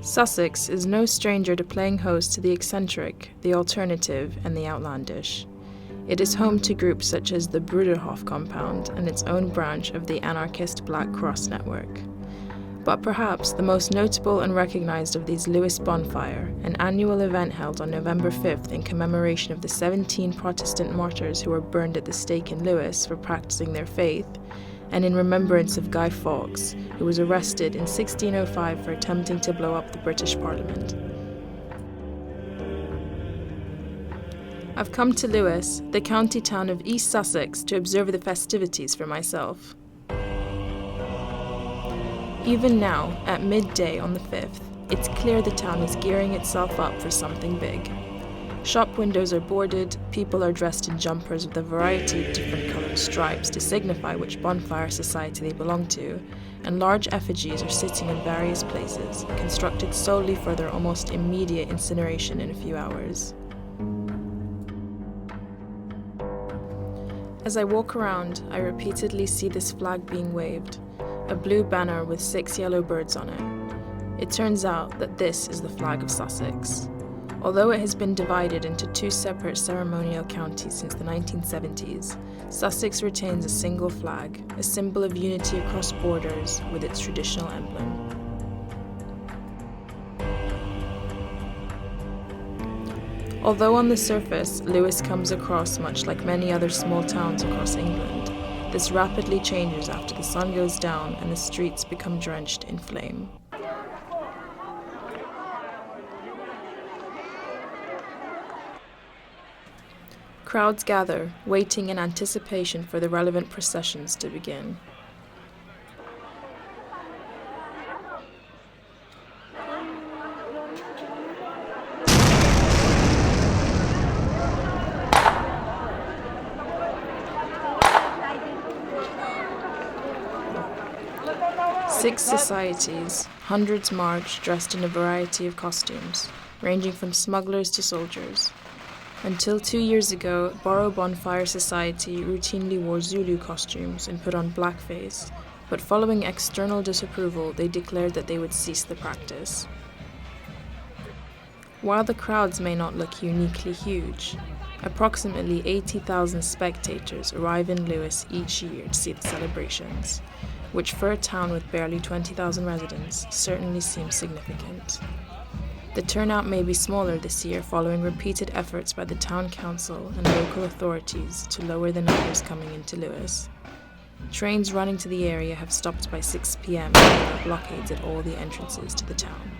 Sussex is no stranger to playing host to the eccentric, the alternative, and the outlandish. It is home to groups such as the Bruderhof compound and its own branch of the anarchist Black Cross network. But perhaps the most notable and recognized of these Lewes Bonfire, an annual event held on November 5th in commemoration of the 17 Protestant martyrs who were burned at the stake in Lewes for practicing their faith, and in remembrance of Guy Fawkes, who was arrested in 1605 for attempting to blow up the British Parliament. I've come to Lewes, the county town of East Sussex, to observe the festivities for myself. Even now, at midday on the 5th, it's clear the town is gearing itself up for something big. Shop windows are boarded, people are dressed in jumpers with a variety of different coloured stripes to signify which bonfire society they belong to, and large effigies are sitting in various places, constructed solely for their almost immediate incineration in a few hours. As I walk around, I repeatedly see this flag being waved, a blue banner with 6 yellow birds on it. It turns out that this is the flag of Sussex. Although it has been divided into 2 separate ceremonial counties since the 1970s, Sussex retains a single flag, a symbol of unity across borders with its traditional emblem. Although on the surface, Lewes comes across much like many other small towns across England, this rapidly changes after the sun goes down and the streets become drenched in flame. Crowds gather, waiting in anticipation for the relevant processions to begin. Six societies, hundreds march dressed in a variety of costumes, ranging from smugglers to soldiers. Until 2 years ago, Borough Bonfire Society routinely wore Zulu costumes and put on blackface, but following external disapproval, they declared that they would cease the practice. While the crowds may not look uniquely huge, approximately 80,000 spectators arrive in Lewes each year to see the celebrations, which for a town with barely 20,000 residents certainly seems significant. The turnout may be smaller this year following repeated efforts by the town council and local authorities to lower the numbers coming into Lewes. Trains running to the area have stopped by 6 p.m. and there are blockades at all the entrances to the town.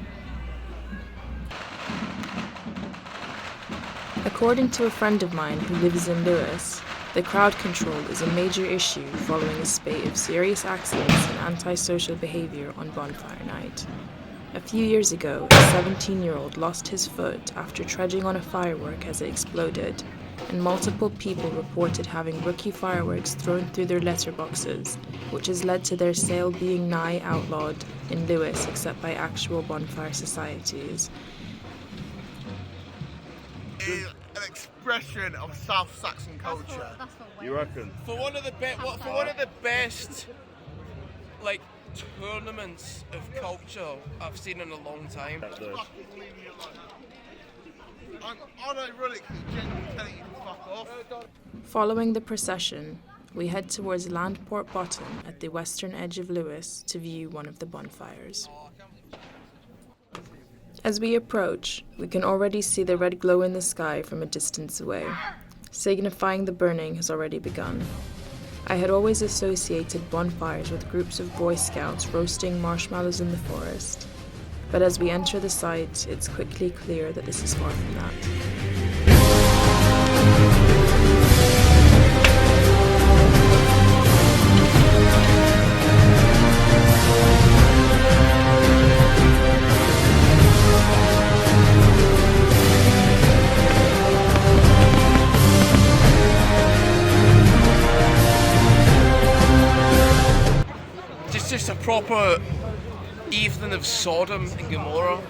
According to a friend of mine who lives in Lewes, the crowd control is a major issue following a spate of serious accidents and antisocial behaviour on Bonfire Night. A few years ago, a 17-year-old lost his foot after trudging on a firework as it exploded, and multiple people reported having rookie fireworks thrown through their letterboxes, which has led to their sale being nigh outlawed in Lewes except by actual bonfire societies. Is an expression of South Saxon culture. You reckon? For one of the best tournaments of culture I've seen in a long time. Fucking leave me alone. I'm unironically genuinely telling you to fuck off. Following the procession, we head towards Landport Bottom at the western edge of Lewes to view one of the bonfires. As we approach, we can already see the red glow in the sky from a distance away, signifying the burning has already begun. I had always associated bonfires with groups of Boy Scouts roasting marshmallows in the forest, but as we enter the site, it's quickly clear that this is far from that. Just a proper evening of Sodom and Gomorrah.